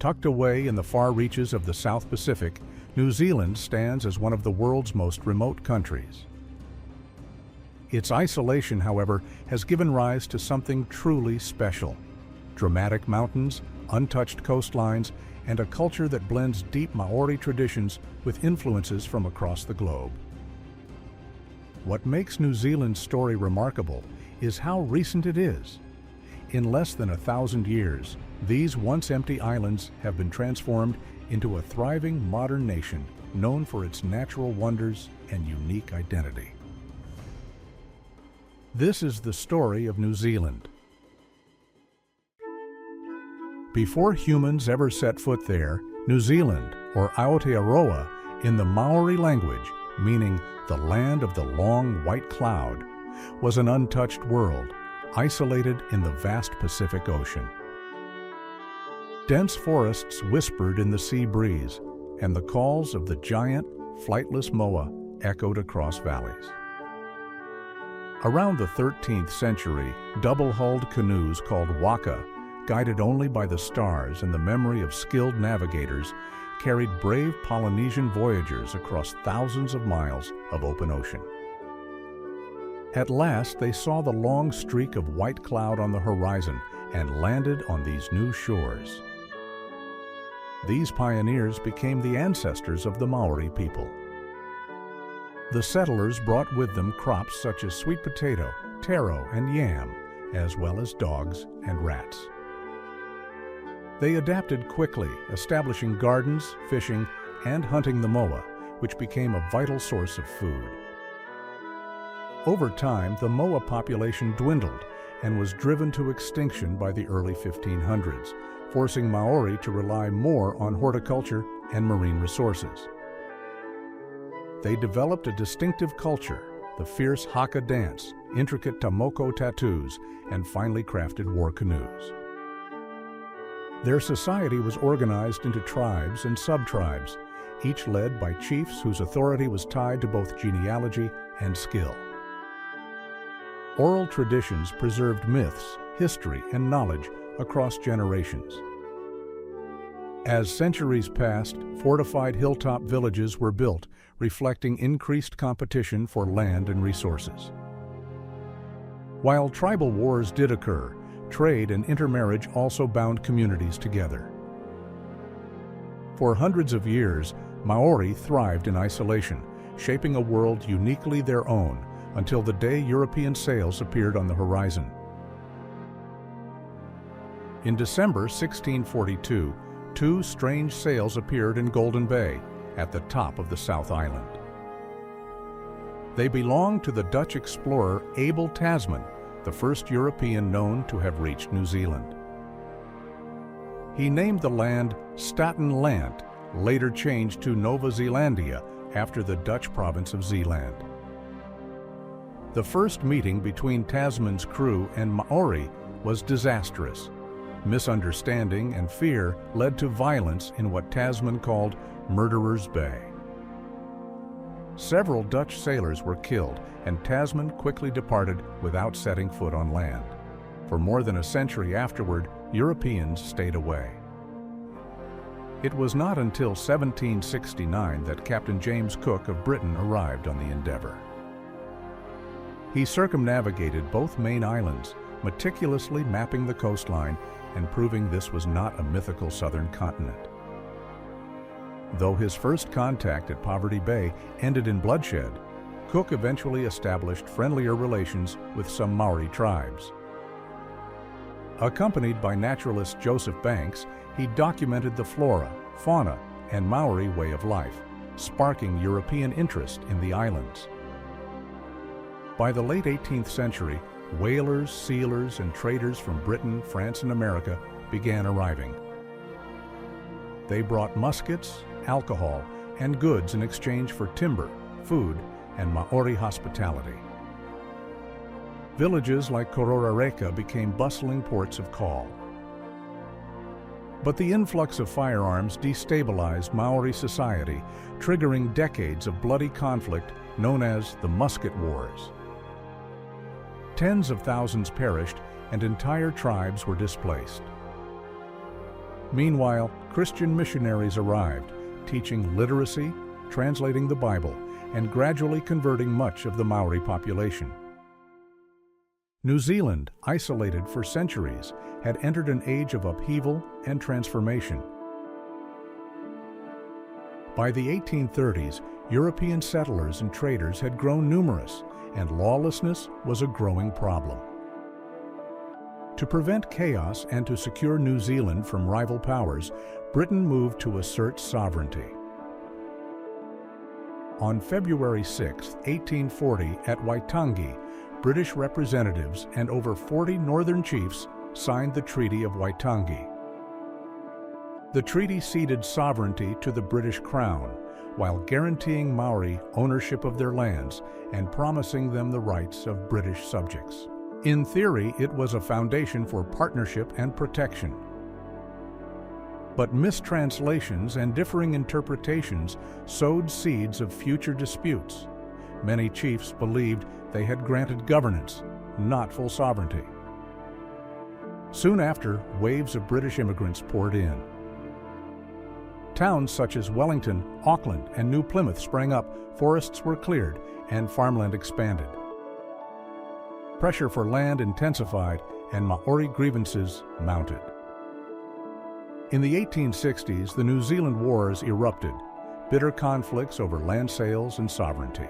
Tucked away in the far reaches of the South Pacific, New Zealand stands as one of the world's most remote countries. Its isolation, however, has given rise to something truly special: dramatic mountains, untouched coastlines, and a culture that blends deep Maori traditions with influences from across the globe. What makes New Zealand's story remarkable is how recent it is. In less than 1,000 years, these once empty islands have been transformed into a thriving modern nation known for its natural wonders and unique identity. This is the story of New Zealand. Before humans ever set foot there, New Zealand, or Aotearoa in the Maori language, meaning the land of the long white cloud, was an untouched world, isolated in the vast Pacific Ocean. Dense forests whispered in the sea breeze, and the calls of the giant, flightless moa echoed across valleys. Around the 13th century, double-hulled canoes called waka, guided only by the stars and the memory of skilled navigators, carried brave Polynesian voyagers across thousands of miles of open ocean. At last, they saw the long streak of white cloud on the horizon and landed on these new shores. These pioneers became the ancestors of the Maori people. The settlers brought with them crops such as sweet potato, taro, and yam, as well as dogs and rats. They adapted quickly, establishing gardens, fishing, and hunting the moa, which became a vital source of food. Over time, the moa population dwindled and was driven to extinction by the early 1500s, forcing Maori to rely more on horticulture and marine resources. They developed a distinctive culture, the fierce haka dance, intricate tamoko tattoos, and finely crafted war canoes. Their society was organized into tribes and sub-tribes, each led by chiefs whose authority was tied to both genealogy and skill. Oral traditions preserved myths, history, and knowledge across generations. As centuries passed, fortified hilltop villages were built, reflecting increased competition for land and resources. While tribal wars did occur, trade and intermarriage also bound communities together. For hundreds of years, Maori thrived in isolation, shaping a world uniquely their own until the day European sails appeared on the horizon. In December 1642, two strange sails appeared in Golden Bay at the top of the South Island. They belonged to the Dutch explorer Abel Tasman, the first European known to have reached New Zealand. He named the land Staten Land, later changed to Nova Zealandia after the Dutch province of Zeeland. The first meeting between Tasman's crew and Maori was disastrous. Misunderstanding and fear led to violence in what Tasman called Murderer's Bay. Several Dutch sailors were killed, and Tasman quickly departed without setting foot on land. For more than a century afterward, Europeans stayed away. It was not until 1769 that Captain James Cook of Britain arrived on the Endeavour. He circumnavigated both main islands, meticulously mapping the coastline and proving this was not a mythical southern continent. Though his first contact at Poverty Bay ended in bloodshed, Cook eventually established friendlier relations with some Maori tribes. Accompanied by naturalist Joseph Banks, he documented the flora, fauna, and Maori way of life, sparking European interest in the islands. By the late 18th century, whalers, sealers, and traders from Britain, France, and America began arriving. They brought muskets, alcohol, and goods in exchange for timber, food, and Maori hospitality. Villages like Kororareka became bustling ports of call. But the influx of firearms destabilized Maori society, triggering decades of bloody conflict known as the Musket Wars. Tens of thousands perished, and entire tribes were displaced. Meanwhile, Christian missionaries arrived, teaching literacy, translating the Bible, and gradually converting much of the Maori population. New Zealand, isolated for centuries, had entered an age of upheaval and transformation. By the 1830s, European settlers and traders had grown numerous, and lawlessness was a growing problem. To prevent chaos and to secure New Zealand from rival powers, Britain moved to assert sovereignty. On February 6, 1840, at Waitangi, British representatives and over 40 northern chiefs signed the Treaty of Waitangi. The treaty ceded sovereignty to the British Crown, while guaranteeing Maori ownership of their lands and promising them the rights of British subjects. In theory, it was a foundation for partnership and protection. But mistranslations and differing interpretations sowed seeds of future disputes. Many chiefs believed they had granted governance, not full sovereignty. Soon after, waves of British immigrants poured in. Towns such as Wellington, Auckland, and New Plymouth sprang up, forests were cleared, and farmland expanded. Pressure for land intensified, and Maori grievances mounted. In the 1860s, the New Zealand Wars erupted, bitter conflicts over land sales and sovereignty.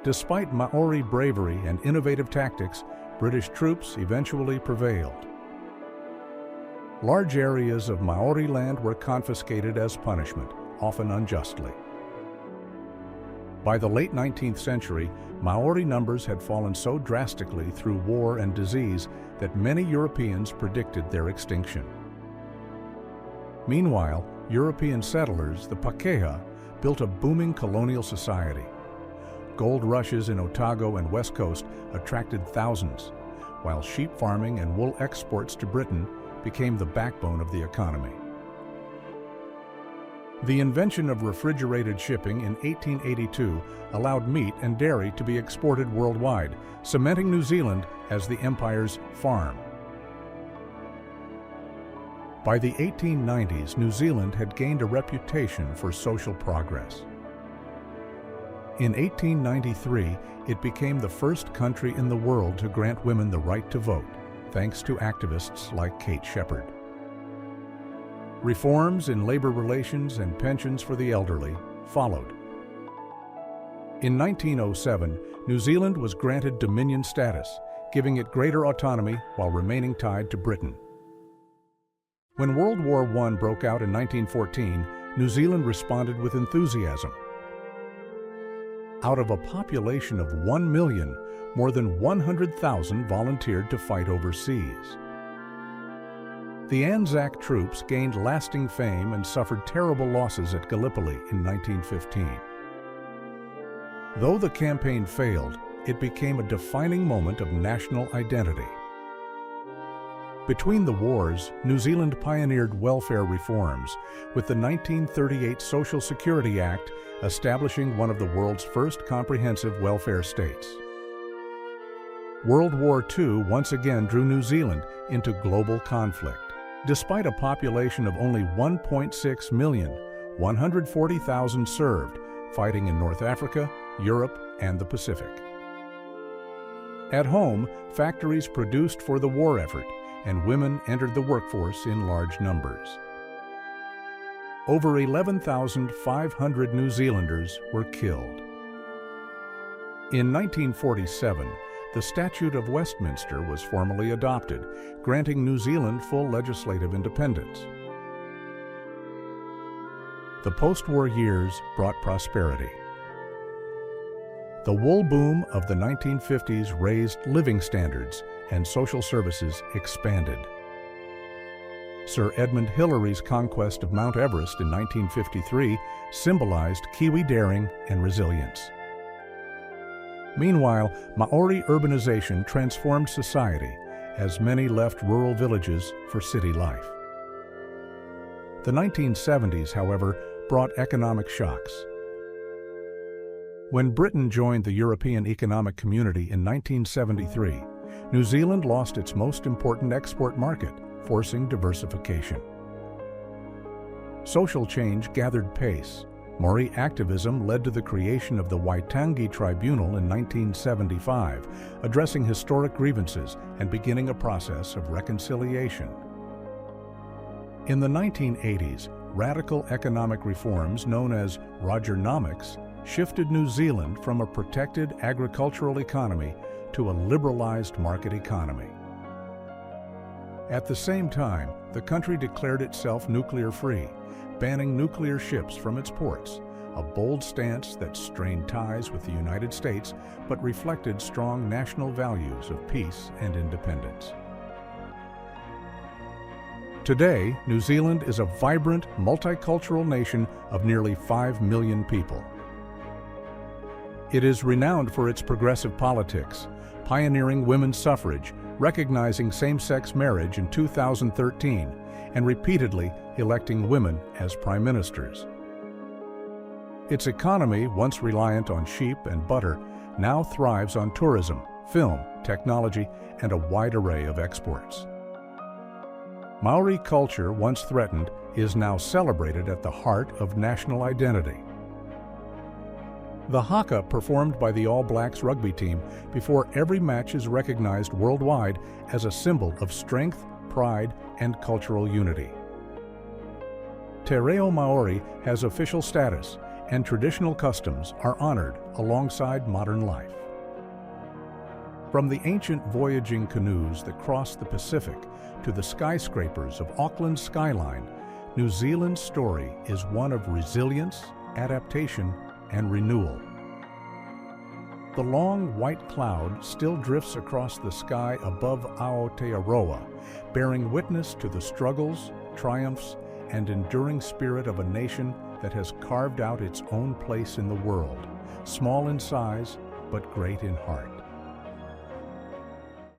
Despite Maori bravery and innovative tactics, British troops eventually prevailed. Large areas of Maori land were confiscated as punishment, often unjustly. By the late 19th century, Maori numbers had fallen so drastically through war and disease that many Europeans predicted their extinction. Meanwhile, European settlers, the Pakeha, built a booming colonial society. Gold rushes in Otago and West Coast attracted thousands, while sheep farming and wool exports to Britain became the backbone of the economy. The invention of refrigerated shipping in 1882 allowed meat and dairy to be exported worldwide, cementing New Zealand as the empire's farm. By the 1890s, New Zealand had gained a reputation for social progress. In 1893, it became the first country in the world to grant women the right to vote, thanks to activists like Kate Shepherd. Reforms in labor relations and pensions for the elderly followed. In 1907, New Zealand was granted Dominion status, giving it greater autonomy while remaining tied to Britain. When World War I broke out in 1914, New Zealand responded with enthusiasm. Out of a population of 1 million, more than 100,000 volunteered to fight overseas. The Anzac troops gained lasting fame and suffered terrible losses at Gallipoli in 1915. Though the campaign failed, it became a defining moment of national identity. Between the wars, New Zealand pioneered welfare reforms, with the 1938 Social Security Act establishing one of the world's first comprehensive welfare states. World War II once again drew New Zealand into global conflict. Despite a population of only 1.6 million, 140,000 served, fighting in North Africa, Europe, and the Pacific. At home, factories produced for the war effort, and women entered the workforce in large numbers. Over 11,500 New Zealanders were killed. In 1947, the Statute of Westminster was formally adopted, granting New Zealand full legislative independence. The post-war years brought prosperity. The wool boom of the 1950s raised living standards, and social services expanded. Sir Edmund Hillary's conquest of Mount Everest in 1953 symbolized Kiwi daring and resilience. Meanwhile, Maori urbanization transformed society as many left rural villages for city life. The 1970s, however, brought economic shocks. When Britain joined the European Economic Community in 1973, New Zealand lost its most important export market, forcing diversification. Social change gathered pace. Māori activism led to the creation of the Waitangi Tribunal in 1975, addressing historic grievances and beginning a process of reconciliation. In the 1980s, radical economic reforms known as Rogernomics shifted New Zealand from a protected agricultural economy to a liberalized market economy. At the same time, the country declared itself nuclear-free, banning nuclear ships from its ports, a bold stance that strained ties with the United States but reflected strong national values of peace and independence. Today, New Zealand is a vibrant, multicultural nation of nearly 5 million people. It is renowned for its progressive politics, pioneering women's suffrage, recognizing same-sex marriage in 2013, and repeatedly electing women as prime ministers. Its economy, once reliant on sheep and butter, now thrives on tourism, film, technology, and a wide array of exports. Māori culture, once threatened, is now celebrated at the heart of national identity. The haka performed by the All Blacks rugby team before every match is recognized worldwide as a symbol of strength, pride, and cultural unity. Te Reo Māori has official status, and traditional customs are honored alongside modern life. From the ancient voyaging canoes that crossed the Pacific to the skyscrapers of Auckland's skyline, New Zealand's story is one of resilience, adaptation, and renewal. The long white cloud still drifts across the sky above Aotearoa, bearing witness to the struggles, triumphs, and enduring spirit of a nation that has carved out its own place in the world, small in size but great in heart.